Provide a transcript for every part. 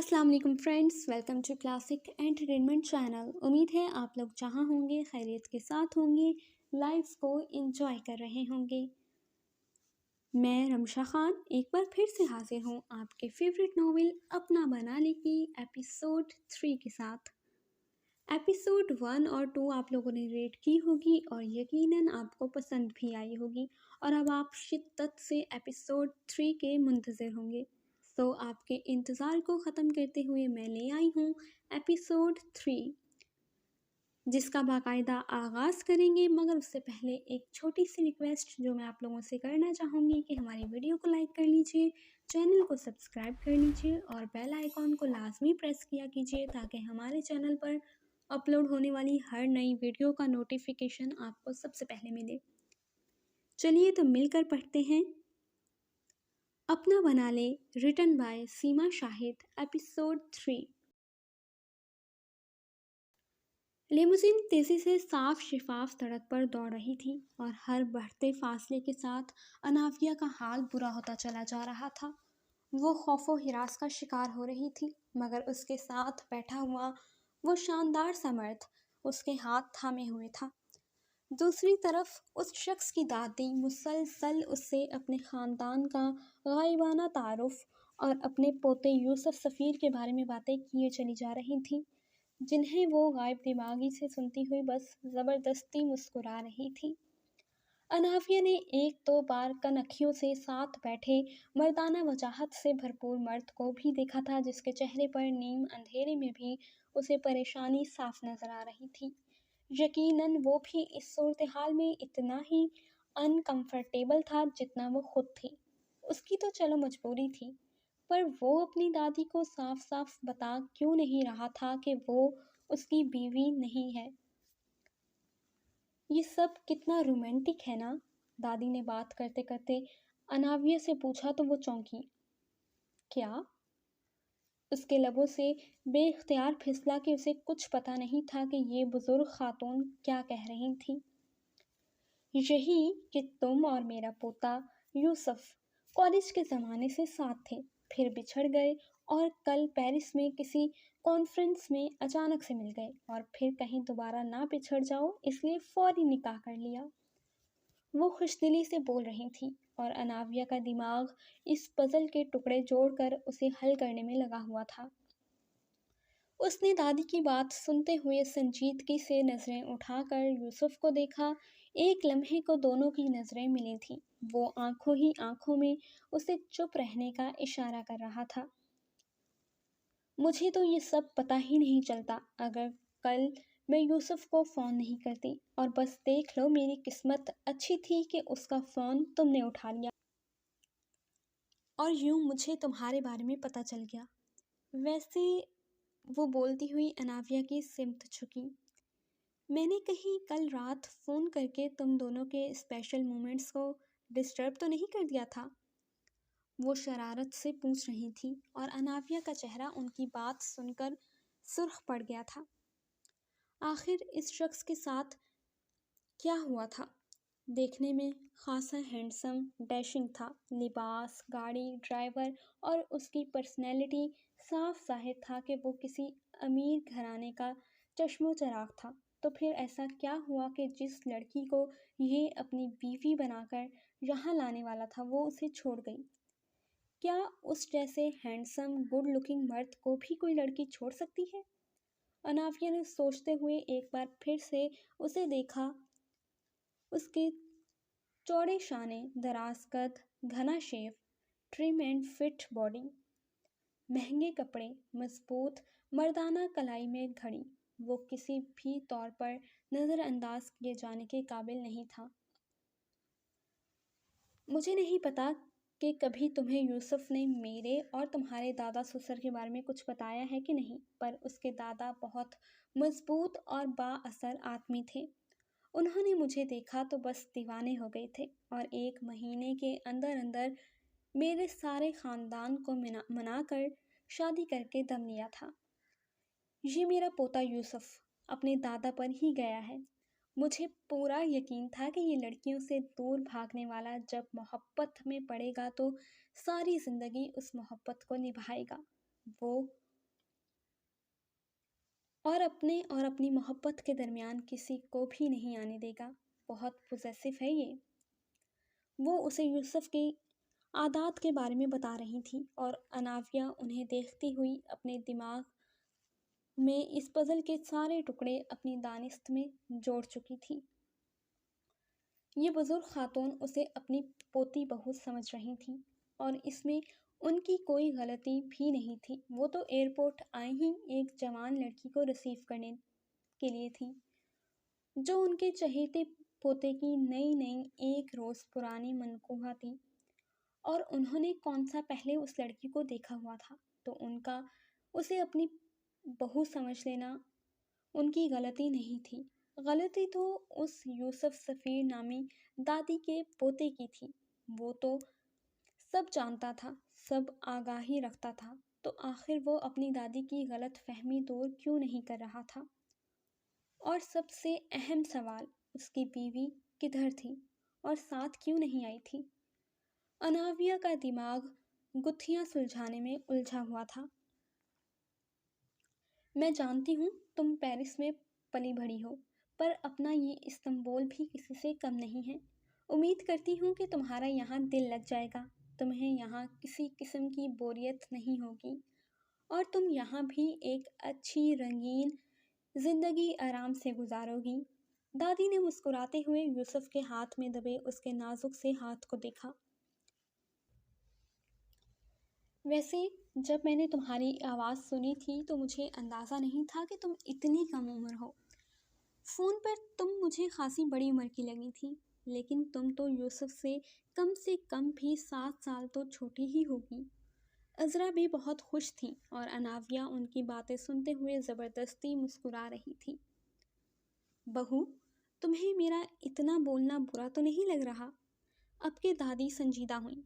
अस्सलाम वालेकुम friends, welcome to classic entertainment channel. उम्मीद है आप लोग जहाँ होंगे खैरियत के साथ होंगे, लाइफ को एंजॉय कर रहे होंगे। मैं रमशा खान एक बार फिर से हाजिर हूँ आपके फेवरेट नॉवेल अपना बनाने की एपिसोड 3 के साथ। एपिसोड 1 और 2 आप लोगों ने रेट की होगी और यकीनन आपको पसंद भी आई होगी, और अब आप शिद्दत से एपिसोड 3 के मुंतज़िर होंगे। तो आपके इंतज़ार को ख़त्म करते हुए मैं ले आई हूँ एपिसोड 3, जिसका बाकायदा आगाज़ करेंगे। मगर उससे पहले एक छोटी सी रिक्वेस्ट जो मैं आप लोगों से करना चाहूँगी कि हमारी वीडियो को लाइक कर लीजिए, चैनल को सब्सक्राइब कर लीजिए और बेल आइकॉन को लाजमी प्रेस किया कीजिए ताकि हमारे चैनल पर अपलोड होने वाली हर नई वीडियो का नोटिफिकेशन आपको सबसे पहले मिले। चलिए तो मिलकर पढ़ते हैं अपना बना ले, written by Seema Shahid, episode 3। Limousine तेजी से साफ शिफाफ सड़क पर दौड़ रही थी और हर बढ़ते फासले के साथ अनाविया का हाल बुरा होता चला जा रहा था। वो खौफो हिरास का शिकार हो रही थी, मगर उसके साथ बैठा हुआ वो शानदार सा मर्द उसके हाथ थामे हुए था। दूसरी तरफ उस शख्स की दादी मुसलसल उससे अपने ख़ानदान का गायबाना तारुफ और अपने पोते यूसुफ सफ़ीर के बारे में बातें किए चली जा रही थी, जिन्हें वो गायब दिमागी से सुनती हुई बस ज़बरदस्ती मुस्कुरा रही थी। अनाफिया ने एक दो बार कनखियों से साथ बैठे मर्दाना वजाहत से भरपूर मर्द को भी देखा था, जिसके चेहरे पर नीम अंधेरे में भी उसे परेशानी साफ नजर आ रही थी। यकीनन वो भी इस सूरत हाल में इतना ही अनकंफर्टेबल था जितना वो खुद थी। उसकी तो चलो मजबूरी थी, पर वो अपनी दादी को साफ साफ बता क्यों नहीं रहा था कि वो उसकी बीवी नहीं है। ये सब कितना रोमांटिक है ना, दादी ने बात करते करते अनाविया से पूछा तो वो चौंकी। क्या? उसके लबों से बेख्तियार फिसला कि उसे कुछ पता नहीं था कि ये बुजुर्ग खातून क्या कह रही थी। यही कि तुम और मेरा पोता यूसुफ कॉलेज के ज़माने से साथ थे, फिर बिछड़ गए और कल पेरिस में किसी कॉन्फ्रेंस में अचानक से मिल गए और फिर कहीं दोबारा ना बिछड़ जाओ इसलिए फौरी निकाह कर लिया। वो खुशदिली से बोल रही थी और अनाविया का दिमाग इस पजल के टुकड़े जोड़कर उसे हल करने में लगा हुआ था। उसने दादी की बात सुनते हुए संजीदगी से नज़रें उठाकर यूसुफ को देखा। एक लम्हे को दोनों की नज़रें मिली थीं। वो आंखों ही आंखों में उसे चुप रहने का इशारा कर रहा था। मुझे तो ये सब पता ही नहीं चलता अगर कल मैं यूसुफ को फ़ोन नहीं करती, और बस देख लो मेरी किस्मत अच्छी थी कि उसका फ़ोन तुमने उठा लिया और यूं मुझे तुम्हारे बारे में पता चल गया। वैसे, वो बोलती हुई अनाविया की सिमत झुकी, मैंने कहीं कल रात फ़ोन करके तुम दोनों के स्पेशल मोमेंट्स को डिस्टर्ब तो नहीं कर दिया था? वो शरारत से पूछ रही थी और अनाविया का चेहरा उनकी बात सुनकर सुर्ख पड़ गया था। आखिर इस शख्स के साथ क्या हुआ था? देखने में खासा हैंडसम डैशिंग था। लिबास, गाड़ी, ड्राइवर और उसकी पर्सनैलिटी साफ जाहिर था कि वो किसी अमीर घराने का चश्मो चराग था। तो फिर ऐसा क्या हुआ कि जिस लड़की को ये अपनी बीवी बनाकर यहाँ लाने वाला था वो उसे छोड़ गई? क्या उस जैसे हैंडसम गुड लुकिंग मर्द को भी कोई लड़की छोड़ सकती है? अनाफिया ने सोचते हुए एक बार फिर से उसे देखा। उसके चौड़े शाने, दराज कद, घना शेव, ट्रिम एंड फिट बॉडी, महंगे कपड़े, मजबूत मर्दाना कलाई में घड़ी, वो किसी भी तौर पर नज़रअंदाज किए जाने के काबिल नहीं था। मुझे नहीं पता कि कभी तुम्हें यूसुफ ने मेरे और तुम्हारे दादा ससुर के बारे में कुछ बताया है कि नहीं, पर उसके दादा बहुत मजबूत और बाअसर आदमी थे। उन्होंने मुझे देखा तो बस दीवाने हो गए थे और 1 महीने के अंदर अंदर मेरे सारे ख़ानदान को मनाकर शादी करके दम लिया था। ये मेरा पोता यूसुफ अपने दादा पर ही गया है। मुझे पूरा यकीन था कि ये लड़कियों से दूर भागने वाला जब मोहब्बत में पड़ेगा तो सारी ज़िंदगी उस मोहब्बत को निभाएगा। वो اور اپنی محبت کے درمیان کسی کو بھی نہیں آنے دے گا۔ بہت پوزیسو ہے یہ۔ وہ اسے یوسف کے عادات کے بارے میں بتا رہی تھی اور اناویہ انہیں دیکھتی ہوئی اپنے دماغ میں اس پزل کے سارے ٹکڑے اپنی دانست میں جوڑ چکی تھی۔ یہ بزرگ خاتون اسے اپنی پوتی بہو سمجھ رہی تھی اور اس میں ان کی کوئی غلطی بھی نہیں تھی۔ وہ تو ایئرپورٹ آئی ہی ایک جوان لڑکی کو ریسیو کرنے کے لیے تھی جو ان کے چہیتے پوتے کی نئی ایک روز پرانی منقوہ تھی، اور انہوں نے کون سا پہلے اس لڑکی کو دیکھا ہوا تھا، تو ان کا اسے اپنی بہو سمجھ لینا ان کی غلطی نہیں تھی۔ غلطی تو اس یوسف سفیر نامی دادی کے پوتے کی تھی۔ وہ تو سب جانتا تھا، سب آگاہی رکھتا تھا، تو آخر وہ اپنی دادی کی غلط فہمی دور کیوں نہیں کر رہا تھا؟ اور سب سے اہم سوال، اس کی بیوی کدھر تھی اور ساتھ کیوں نہیں آئی تھی؟ اناویہ کا دماغ گتھیاں سلجھانے میں الجھا ہوا تھا۔ میں جانتی ہوں تم پیرس میں پلی بڑھی ہو، پر اپنا یہ استنبول بھی کسی سے کم نہیں ہے۔ امید کرتی ہوں کہ تمہارا یہاں دل لگ جائے گا، تمہیں یہاں کسی قسم کی بوریت نہیں ہوگی، اور تم یہاں بھی ایک اچھی رنگین زندگی آرام سے گزارو گی۔ دادی نے مسکراتے ہوئے یوسف کے ہاتھ میں دبے اس کے نازک سے ہاتھ کو دیکھا۔ ویسے جب میں نے تمہاری آواز سنی تھی تو مجھے اندازہ نہیں تھا کہ تم اتنی کم عمر ہو۔ فون پر تم مجھے خاصی بڑی عمر کی لگی تھی، لیکن تم تو یوسف سے کم بھی 7 سال تو چھوٹی ہی ہوگی۔ عذرا بھی بہت خوش تھی اور اناویہ ان کی باتیں سنتے ہوئے زبردستی مسکرا رہی تھی۔ بہو، تمہیں میرا اتنا بولنا برا تو نہیں لگ رہا؟ اب کے دادی سنجیدہ ہوئیں۔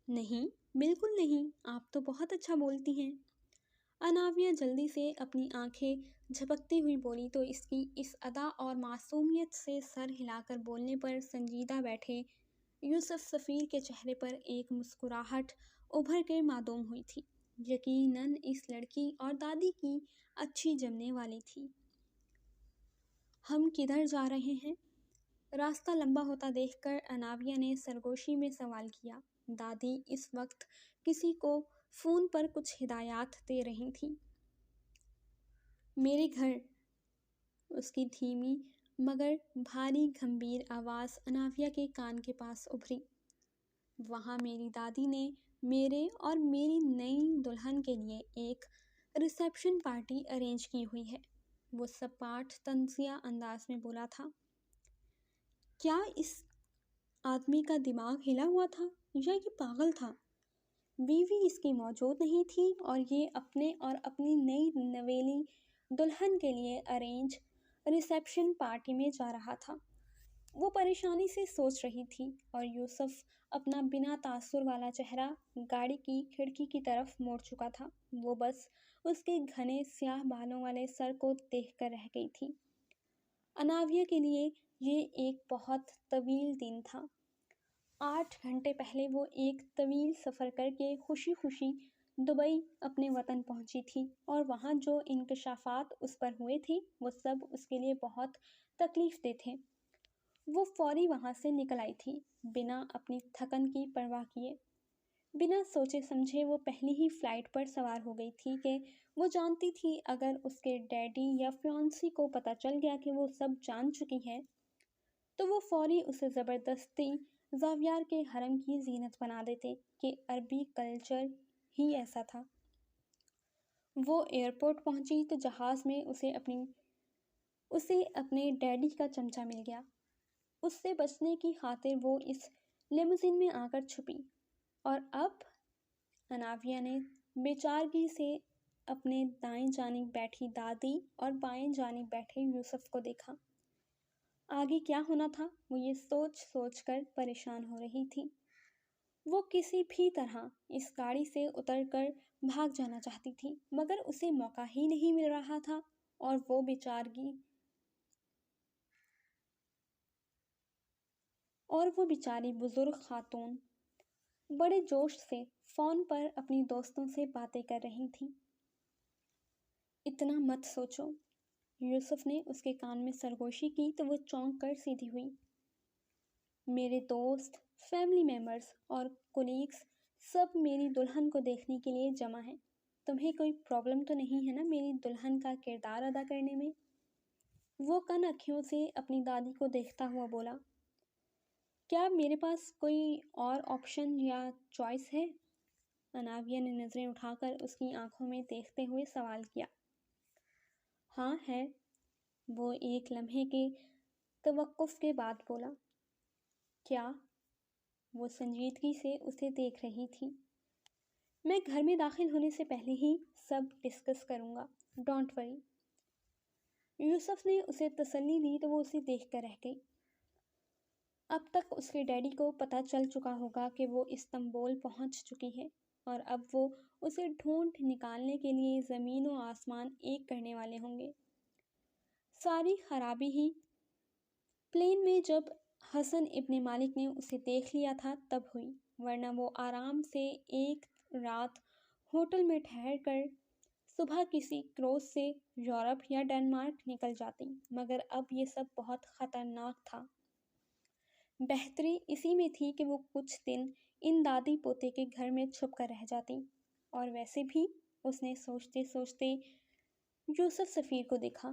نہیں، بالکل نہیں، آپ تو بہت اچھا بولتی ہیں۔ اناویہ جلدی سے اپنی آنکھیں جھپکتی ہوئی بولی تو اس کی اس ادا اور معصومیت سے سر ہلا کر بولنے پر سنجیدہ بیٹھے یوسف سفیر کے چہرے پر ایک مسکراہٹ ابھر کے معدوم ہوئی تھی۔ یقیناً اس لڑکی اور دادی کی اچھی جمنے والی تھی۔ ہم کدھر جا رہے ہیں؟ راستہ لمبا ہوتا دیکھ کر اناویہ نے سرگوشی میں سوال کیا۔ دادی اس وقت کسی کو فون پر کچھ ہدایات دے رہی تھی۔ میرے گھر، اس کی دھیمی مگر بھاری گھمبیر آواز اناویہ کے کان کے پاس ابھری۔ وہاں میری دادی نے میرے اور میری نئی دلہن کے لیے ایک ریسیپشن پارٹی ارینج کی ہوئی ہے، وہ سپاٹ طنزیہ انداز میں بولا تھا۔ کیا اس آدمی کا دماغ ہلا ہوا تھا یا یہ پاگل تھا؟ بیوی اس کی موجود نہیں تھی اور یہ اپنے اور اپنی نئی نویلی دلہن کے لیے ارینج ریسیپشن پارٹی میں جا رہا تھا۔ وہ پریشانی سے سوچ رہی تھی اور یوسف اپنا بنا تاثر والا چہرہ گاڑی کی کھڑکی کی طرف موڑ چکا تھا۔ وہ بس اس کے گھنے سیاہ بالوں والے سر کو دیکھ کر رہ گئی تھی۔ اناویہ کے لیے یہ ایک بہت طویل دن تھا۔ 8 گھنٹے پہلے وہ ایک طویل سفر کر کے خوشی خوشی دبئی اپنے وطن پہنچی تھی، اور وہاں جو انکشافات اس پر ہوئے تھے وہ سب اس کے لیے بہت تکلیف دہ تھے۔ وہ فوری وہاں سے نکل آئی تھی، بنا اپنی تھکن کی پرواہ کیے۔ بنا سوچے سمجھے وہ پہلی ہی فلائٹ پر سوار ہو گئی تھی کہ وہ جانتی تھی اگر اس کے ڈیڈی یا فیونسی کو پتہ چل گیا کہ وہ سب جان چکی ہے تو وہ فوری اسے زبردستی زاویار کے حرم کی زینت بنا دیتے کہ عربی کلچر ہی ایسا تھا۔ وہ ایئرپورٹ پہنچی تو جہاز میں اسے اپنے ڈیڈی کا چمچہ مل گیا۔ اس سے بچنے کی خاطر وہ اس لیموزین میں آ کر چھپی، اور اب اناویہ نے بیچارگی سے اپنے دائیں جانب بیٹھی دادی اور بائیں جانب بیٹھے یوسف کو دیکھا۔ آگے کیا ہونا تھا وہ یہ سوچ سوچ کر پریشان ہو رہی تھی۔ وہ کسی بھی طرح اس گاڑی سے اتر کر بھاگ جانا چاہتی تھی، مگر اسے موقع ہی نہیں مل رہا تھا، اور وہ بیچاری بزرگ خاتون بڑے جوش سے فون پر اپنی دوستوں سے باتیں کر رہی تھی۔ इतना मत सोचो। यूसुफ ने उसके कान में सरगोशी की तो वो चौंक कर सीधी हुई। मेरे दोस्त, फैमिली मेम्बर्स और कोलीग्स सब मेरी दुल्हन को देखने के लिए जमा हैं। तुम्हें कोई प्रॉब्लम तो नहीं है ना मेरी दुल्हन का किरदार अदा करने में? वो कन अखियों से अपनी दादी को देखता हुआ बोला। क्या मेरे पास कोई और ऑप्शन या चॉइस है? अनाविया ने नज़रें उठाकर उसकी आंखों में देखते हुए सवाल किया। हाँ है, वो एक लम्हे के तवक्कुफ के बाद बोला। क्या? वो संजीदगी से उसे देख रही थी। मैं घर में दाखिल होने से पहले ही सब डिस्कस करूँगा, डोंट वरी। यूसुफ ने उसे तसल्ली दी तो वो उसे देख कर रह गई। अब तक उसके डैडी को पता चल चुका होगा कि वो इस्तांबुल पहुंच चुकी है और अब वो उसे ढूंढ निकालने के लिए ज़मीन और आसमान एक करने वाले होंगे। सारी खराबी ही प्लेन में जब हसन इब्न मालिक ने उसे देख लिया था तब हुई, वरना वो आराम से एक रात होटल में ठहर कर सुबह किसी क्रूज से यूरोप या डेनमार्क निकल जाती। मगर अब ये सब बहुत ख़तरनाक था। बेहतरी इसी में थी कि वो कुछ दिन इन दादी पोते के घर में छुप कर रह जाती। और वैसे भी उसने सोचते सोचते यूसुफ सफ़ीर को देखा।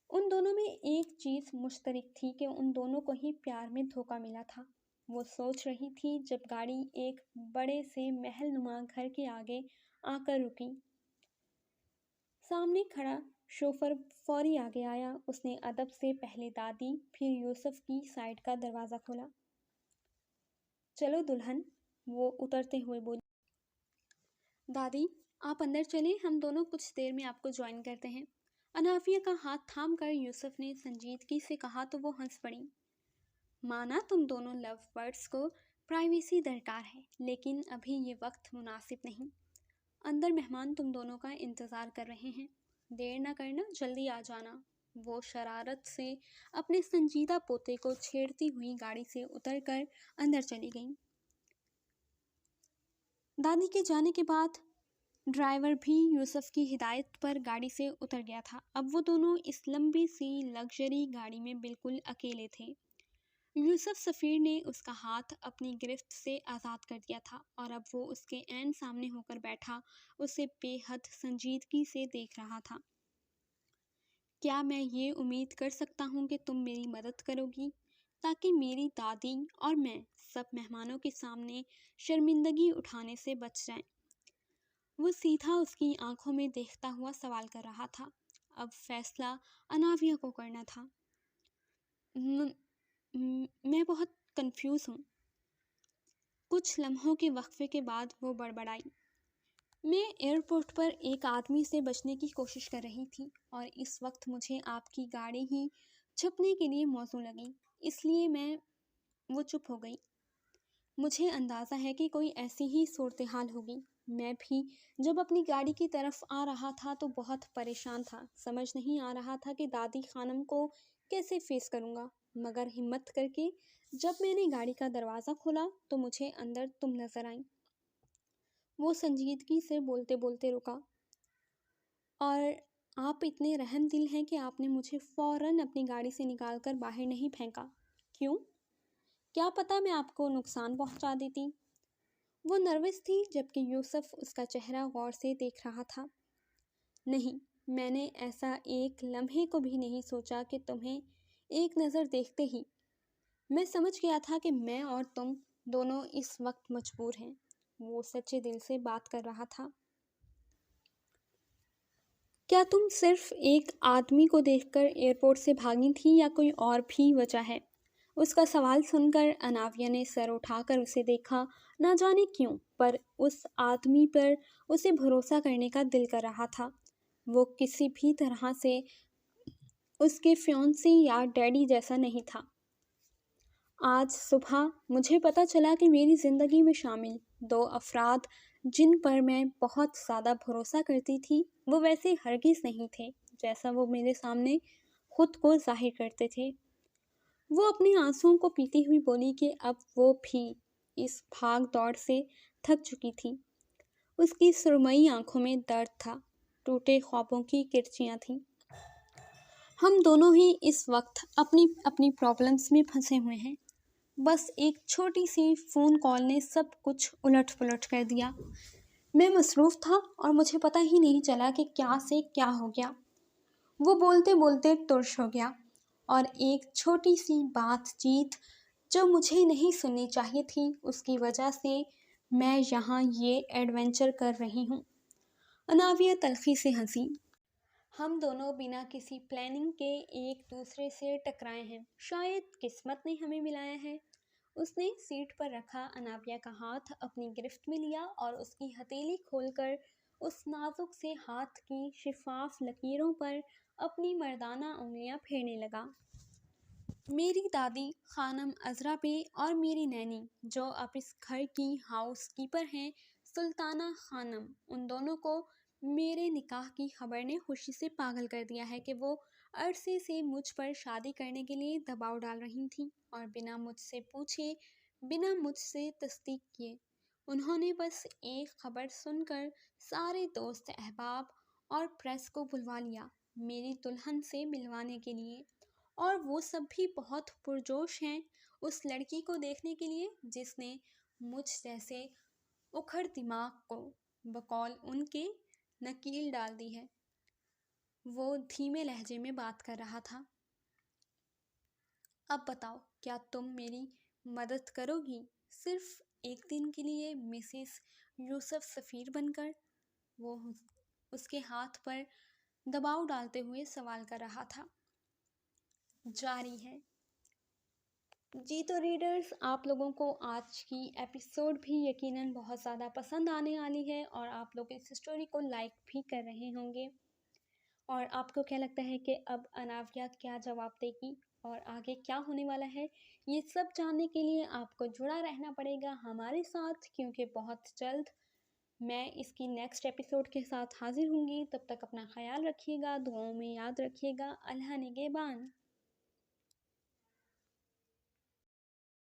उन दोनों में एक चीज़ मुश्तरक थी कि उन दोनों को ही प्यार में धोखा मिला था। वो सोच रही थी जब गाड़ी एक बड़े से महल नुमा घर के आगे आकर रुकी। सामने खड़ा शोफर फौरी आगे आया। उसने अदब से पहले दादी फिर यूसुफ की साइड का दरवाज़ा खोला। चलो दुल्हन, वो उतरते हुए बोली। दादी आप अंदर चलें, हम दोनों कुछ देर में आपको ज्वाइन करते हैं। अनाफिया का हाथ थाम कर यूसुफ ने संजीदगी से कहा तो वो हंस पड़ी। माना तुम दोनों लव बर्ड्स को प्राइवेसी दरकार है, लेकिन अभी ये वक्त मुनासिब नहीं। अंदर मेहमान तुम दोनों का इंतज़ार कर रहे हैं। देर न करना, जल्दी आ जाना। वो शरारत से अपने संजीदा पोते को छेड़ती हुई गाड़ी से उतरकर अंदर चली गई। दादी के जाने के बाद ड्राइवर भी यूसुफ की हिदायत पर गाड़ी से उतर गया था। अब वो दोनों इस लंबी सी लग्जरी गाड़ी में बिल्कुल अकेले थे। यूसुफ सफ़ीर ने उसका हाथ अपनी गिरफ्त से आज़ाद कर दिया था और अब वो उसके ऐन सामने होकर बैठा उसे बेहद संजीदगी से देख रहा था। क्या मैं ये उम्मीद कर सकता हूँ कि तुम मेरी मदद करोगी ताकि मेरी दादी और मैं सब मेहमानों के सामने शर्मिंदगी उठाने से बच जाएं? वो सीधा उसकी आंखों में देखता हुआ सवाल कर रहा था। अब फैसला अनाविया को करना था। मैं बहुत कंफ्यूज हूँ। कुछ लम्हों के वक्फे के बाद वो बड़बड़ाई। मैं एयरपोर्ट पर एक आदमी से बचने की कोशिश कर रही थी और इस वक्त मुझे आपकी गाड़ी ही छुपने के लिए मौजू लगी, इसलिए वो चुप हो गई। मुझे अंदाज़ा है कि कोई ऐसी ही सूरत हाल होगी। मैं भी जब अपनी गाड़ी की तरफ आ रहा था तो बहुत परेशान था। समझ नहीं आ रहा था कि दादी खानम को कैसे फेस करूँगा। मगर हिम्मत करके जब मैंने गाड़ी का दरवाज़ा खोला तो मुझे अंदर तुम नज़र आई। वो संजीदगी से बोलते बोलते रुका। और आप इतने रहम दिल हैं कि आपने मुझे फ़ौरन अपनी गाड़ी से निकाल कर बाहर नहीं फेंका। क्यों? क्या पता मैं आपको नुकसान पहुंचा देती। वो नर्वस थी जबकि यूसुफ उसका चेहरा गौर से देख रहा था। नहीं, मैंने ऐसा एक लम्हे को भी नहीं सोचा कि तुम्हें एक नज़र देखते ही मैं समझ गया था कि मैं और तुम दोनों इस वक्त मजबूर हैं। वो सच्चे दिल से बात कर रहा था। क्या तुम सिर्फ एक आदमी को देखकर एयरपोर्ट से भागी थी या कोई और भी वजह है? उसका सवाल सुनकर अनाविया ने सर उठाकर उसे देखा। ना जाने क्यों, पर उस आदमी पर उसे भरोसा करने का दिल कर रहा था। वो किसी भी तरह से उसके फियांसी या डैडी जैसा नहीं था। आज सुबह मुझे पता चला कि मेरी ज़िंदगी में शामिल दो अफराद जिन पर मैं बहुत ज़्यादा भरोसा करती थी वो वैसे हरगिज़ नहीं थे जैसा वो मेरे सामने खुद को जाहिर करते थे। वो अपने आंसुओं को पीती हुई बोली कि अब वो भी इस भाग दौड़ से थक चुकी थी। उसकी सुरमई आंखों में दर्द था। टूटे ख्वाबों की किरचियाँ थीं। हम दोनों ही इस वक्त अपनी अपनी प्रॉब्लम्स में फंसे हुए हैं। बस एक छोटी सी फ़ोन कॉल ने सब कुछ उलट पुलट कर दिया। मैं मसरूफ़ था और मुझे पता ही नहीं चला कि क्या से क्या हो गया। वो बोलते बोलते तुर्श हो गया और एक छोटी सी बातचीत जो मुझे नहीं सुननी चाहिए थी, उसकी वजह से मैं यहाँ ये एडवेंचर कर रही हूँ। अनाविया तल्खी से हंसी। हम दोनों बिना किसी प्लानिंग के एक दूसरे से टकराए हैं। शायद किस्मत ने हमें मिलाया है। उसने सीट पर रखा अनाविया का हाथ अपनी गिरफ्त में लिया और उसकी हथेली खोलकर उस नाजुक से हाथ की शिफाफ लकीरों पर अपनी मर्दाना उंगलियां फेरने लगा। मेरी दादी खानम अजरा बे और मेरी नैनी जो अब इस घर की हाउस कीपर हैं, सुल्ताना खानम, उन दोनों को मेरे निकाह की खबर ने खुशी से पागल कर दिया है कि वो अरसे से मुझ पर शादी करने के लिए दबाव डाल रही थी और बिना मुझसे पूछे, बिना मुझसे तस्दीक किए उन्होंने बस एक खबर सुनकर सारे दोस्त अहबाब और प्रेस को बुलवा लिया मेरी दुल्हन से मिलवाने के लिए। और वो सब भी बहुत पुरजोश हैं उस लड़की को देखने के लिए जिसने मुझ जैसे उखड़ दिमाग को बकौल उनके नकील डाल दी है। वो धीमे लहजे में बात कर रहा था। अब बताओ, क्या तुम मेरी मदद करोगी, सिर्फ एक दिन के लिए मिसेस यूसुफ सफ़ीर बनकर? वो उसके हाथ पर दबाव डालते हुए सवाल कर रहा था। जारी है। जी तो रीडर्स, आप लोगों को आज की एपिसोड भी यकीनन बहुत ज़्यादा पसंद आने वाली है और आप लोग इस स्टोरी को लाइक भी कर रहे होंगे। और आपको क्या लगता है कि अब अनाविया क्या जवाब देगी और आगे क्या होने वाला है, ये सब जानने के लिए आपको जुड़ा रहना पड़ेगा हमारे साथ, क्योंकि बहुत जल्द मैं इसकी नेक्स्ट एपिसोड के साथ हाजिर होंगी। तब तक अपना ख्याल रखिएगा, दुआओं में याद रखिएगा। अल्लाह निगहबान।